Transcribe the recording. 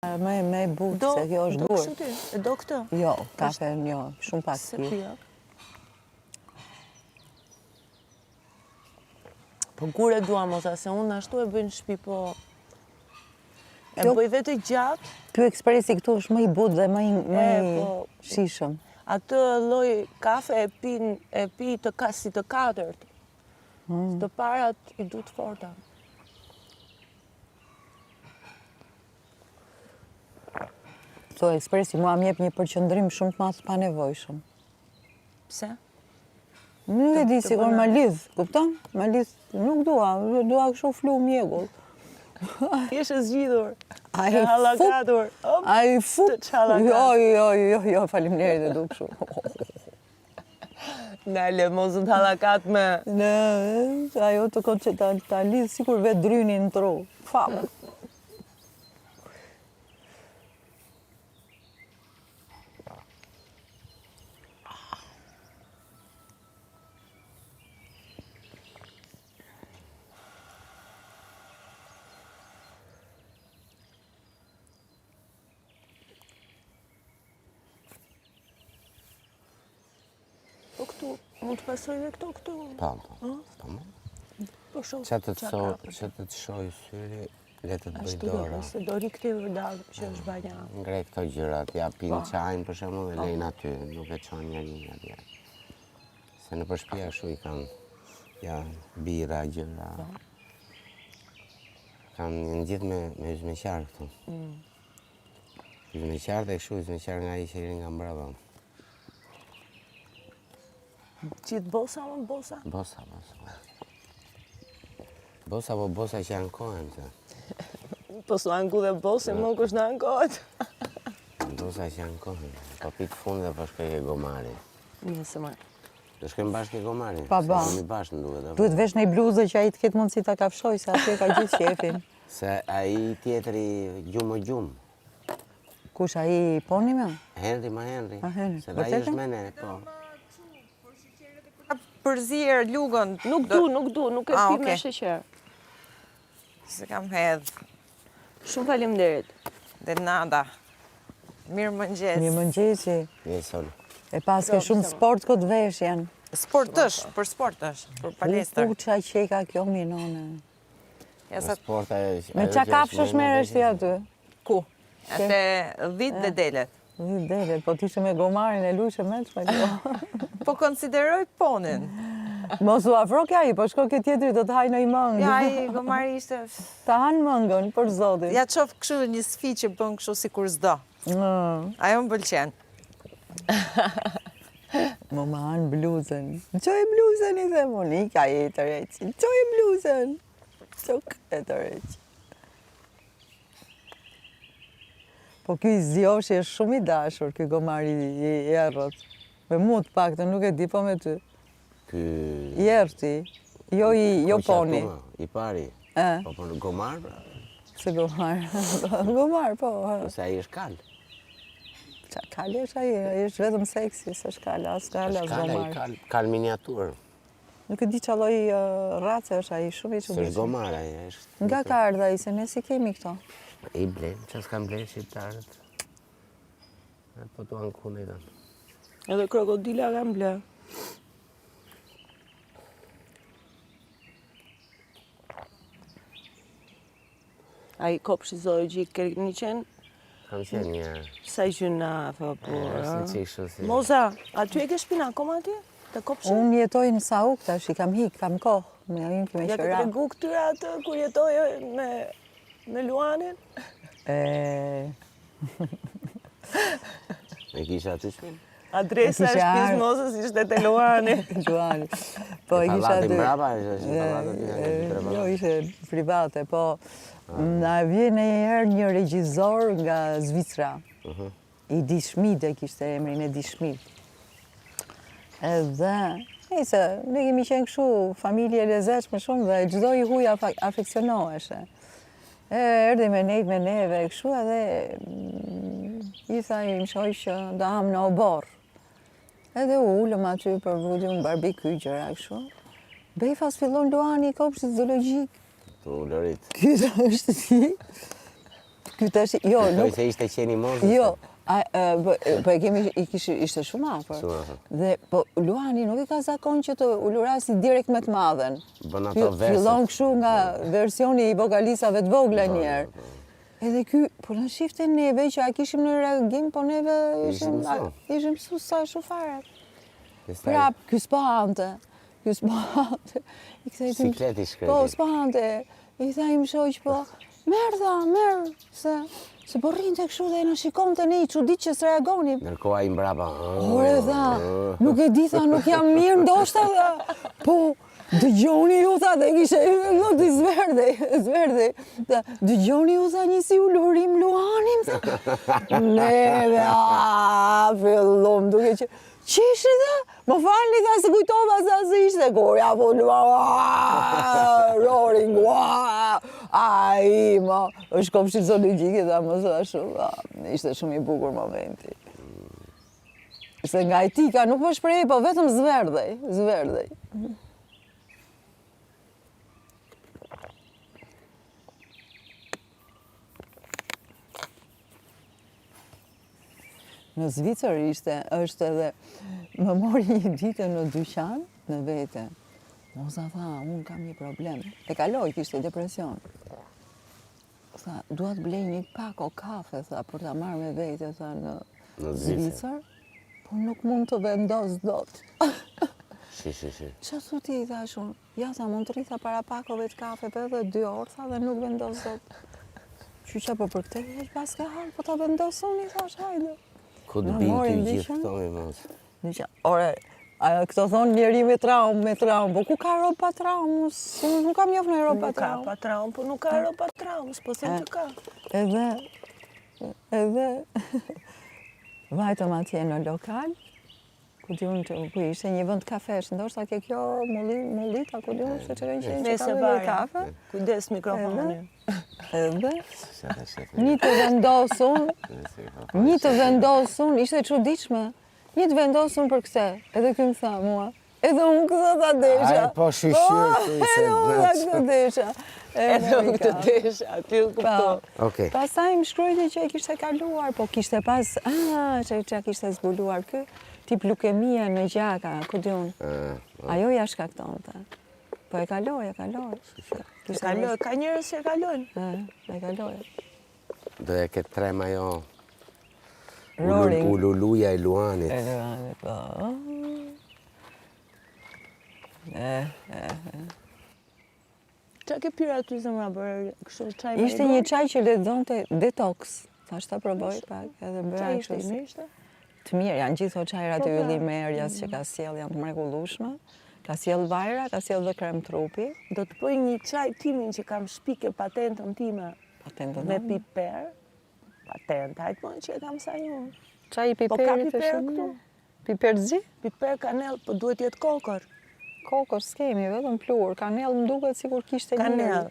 Me butë, se kjo është gurë. E do këtë? Jo, kafe jo, shumë pak pi. Po kur e dua mosa, se unë ashtu e bëj në shtëpi, po e bëj vetë gjatë. Ky ekspresi këtu është më i butë dhe më i shishëm. Atë lloj kafe e pi si të katërt. Të parat i du të forta. Këto ekspresi mua më jep një përqendrim shumë të madh të panevojshëm. Pse? Nuk e di, sigur më lidh, kupton? Më lidh, nuk dua kështu flu mjegull. Jeshe zgjidhur, Ai e hallakatur. Ai fut. Jo, faleminderit e du kështu. Nale, mos në hallakat me... Në, ajo të konë që ta lidh sikur vetë drynin në tru. Famë. Po këtu, mund të pasoj dhe këtu? Po. Po shoh. Që të të shoj syri, le të të bëj dora. Se do rikëti vërdalë që është banja. Ngre këto gjërat, ja pinë qajnë për shembull dhe lejnë aty, nuk e çon njëri atje. Se në përshpia shu i kanë, ja, bira, gjëra. Kanë një gjithë me zmeqarë këtu. Zmeqarë dhe këshu, zmeqarë nga i që i nga mbrava. Gjithë bosa, më bosa? Bosa. Bosa, po bosa që ankohen, se. Po s'u anku dhe bosa, më kush në ankohet. Bosa që ankohen. Po pitë fund dhe po shkoj e gomari. Njëse marë. Do shkojmë bashkë e gomari? Pa ba. Se bashkë në duhet. Duhet vesh në i bluzë që a i të ketë mundësi ta kafshoj, se atje ka gjithë shefin. Se a i tjetëri gjumë. Kush, a i poni me? Henry. Henry. Se da i është mene, po. Përzirë lugën. Nuk du, nuk e pi me sheqer. Se kam hedh. Shumë faleminderit. Dhe nada. Mirë mëngjes. Mirë mëngjesi. Njësol. E pas ke shumë sport këtë vesh janë. Sport është, për sport është, për palestër. Qa qeka kjo minone. Sport e... Me qa kafshësh merë është aty? Ku? Ate 10 dhe delet. 10 delet, po t'ishe me gomarin e lushe me që me Po konsideroj ponin. Mos u afro kja i, po shko këtë tjetëri do t'haj në i mangë. Ja, i gomari ishte... Ta hanë mangën, për zotit. Ja qofë këshu një sfi që bën këshu si kur zdo. Ajo më bëlqen. Më hanë bluzën. Qoj bluzën i dhe Monika i të reqë. Qoj bluzën. Qok e të reqë. Po kjo i zjoshi është shumë i dashur, kjo gomari i errët. Me mu të pak të nuk e di, po me ty. I erti, jo poni. I pari. Po për gomar, pra? Se gomar. Gomar, po. Se aji është kal. Qa kal është aji, është vetëm seksi, se është kal, as kal, as gomar. Kal miniatur. Nuk e di që alloj race është aji, shumë i që Se është gomar aji, është... Nga ka ardha i, se ne si kemi këto. I blen, që s'kam blen shqiptarët. Po tu anku në i dënë. Edhe krokodila kam ble. A i kopshi zoologjik kërë një qenë? Kam qenë një... Sa i gjyna, po, është në qikë si... Moza, aty e ke shpina akoma aty? Të kopshi? Unë jetoj në Sauk, tash i kam hik, kam kohë. Me qëra. Ja ke tregu këtyra atë, kur jetoj me Luanin? Me kisha aty shpinë? Adresa e shpis mosës ishte të Luani. Luani. Po, i kisha aty. Palatin brava, ishte palatin jo, ishte private, po na vjen e herë një regjizor nga Zvicra. I Di Schmid e kishte emrin e Di Schmid. Edhe, ne kemi qenë kështu familje lezetshme shumë dhe çdo i huj afeksionoheshe. Erdi me neve kështu edhe i tha i më shoj që da ham në obor. Edhe u ullëm aty për vudjum barbekue gjëra kështu. Befas fillon Luani i kopshtit zoologjik. Tu lërit. Kyta është ti. Ky tash, jo, Nuk nuk, se ishte qeni mozës. jo, po e kemi, ishte shumë afër. Shumë afër. Dhe, po, Luani nuk i ka zakon që të ulurasi direkt me të madhen. Bën ato verset. Fillon kështu nga versioni i vokalisave të vogla njerë. Edhe ky, po në shifte neve që a kishim në reagim, po neve ishim mësu sa shufare. Prap, ky s'pahante. Ky s'pahante. Sikleti shkreti. Po, s'pahante. I tha im shoq, po, merë, se po rrinte kështu dhe na shikonte ne i çudit që s'reagonim. Ndërkohë ai mbrapa. Ore tha, nuk e di tha, nuk jam mirë ndoshta tha. Po, dëgjoni ju tha, dhe kishe ngoti zverdhe. Tha, dëgjoni ju tha një si ulurim Luanin tha. Neve, fillom duke që qishi tha, më falni tha se kujtova sa se ishte korja, po roring, ai, ma, është kopshit zoologjike tha, më tha shumë, ishte shumë i bukur momenti. Se nga etika nuk po shprehej, po vetëm zverdhej. Në Zvicër është edhe, më mori një ditë në dyqan, në vete. Moza tha, unë kam një problem. E kaloj, kishte depresion. Tha, dua të blej një pak o kafe, tha, për ta marrë me vete, tha, në Zvicër. Po nuk mund të vendos dot. Shi. Qa thu ti, tha shumë? Ja, tha, mund të rritha para pakove të kafe, për edhe 2 orë, tha, dhe nuk vendos dot. Qyqa, po për këte, veç pas ka halë, po ta vendosoni, thash, hajde. Ku të binë ty gjithë këto me mos? Ore, këto thonë njeri me traumë, po ku ka rob pa traumë? Nuk kam njofë në rob pa Nuk ka traumë. pa traumë, po nuk ka rob pa traumë, s'po them që ka. Edhe, vajtëm atje në lokal, ku ishte një vend kafesh, ndoshta ke kjo mullita, ku diun se që kanë qenë që Nese ka dhe bare. kafe. Kujdes mikrofonin. Edhe, një të vendosun, ishte çuditshme. Një të vendosun për këse, edhe ky më tha mua. Edhe unë kësa ta desha. Ai, po shqyr të i se Edhe unë ta kësa desha. Edhe unë të desha, ti u kupto. Okej. Pastaj më shkruajti që e kishte kaluar, po kishte pas, që kishte zbuluar kë, tip leukemia në gjaka, ku diun. Ajo ja shkaktonte. Po e kaloi. Ka njerëz që e kalojnë. E kaloi. Do e ke trem ajo Roring. ululuja e Luanit. Po. Qa ke pirë aty zemra bërë kështu çaj me Ishte një çaj që lexonte detox. Thash ta provoj pak, edhe bëra Çaj ishte i kështu. mirë ishte? Të mirë, janë gjithë çajrat e Po, ylli merjas që ka sjell, janë të mrekullueshme. Ka sjell vajra, ka sjell dhe krem trupi. Do të bëj një çaj timin që kam shpike patentën time Patentën me time. piper. Patent, hajtë më që e kam sa ju. Çaj i Po ka piperit piper shumë këtu? mirë. Piperzi? Piper, kanel, po duhet jetë kokër. Kokos s'kemi, vetëm plur. Kanell më duket sikur kishte një. Kanel.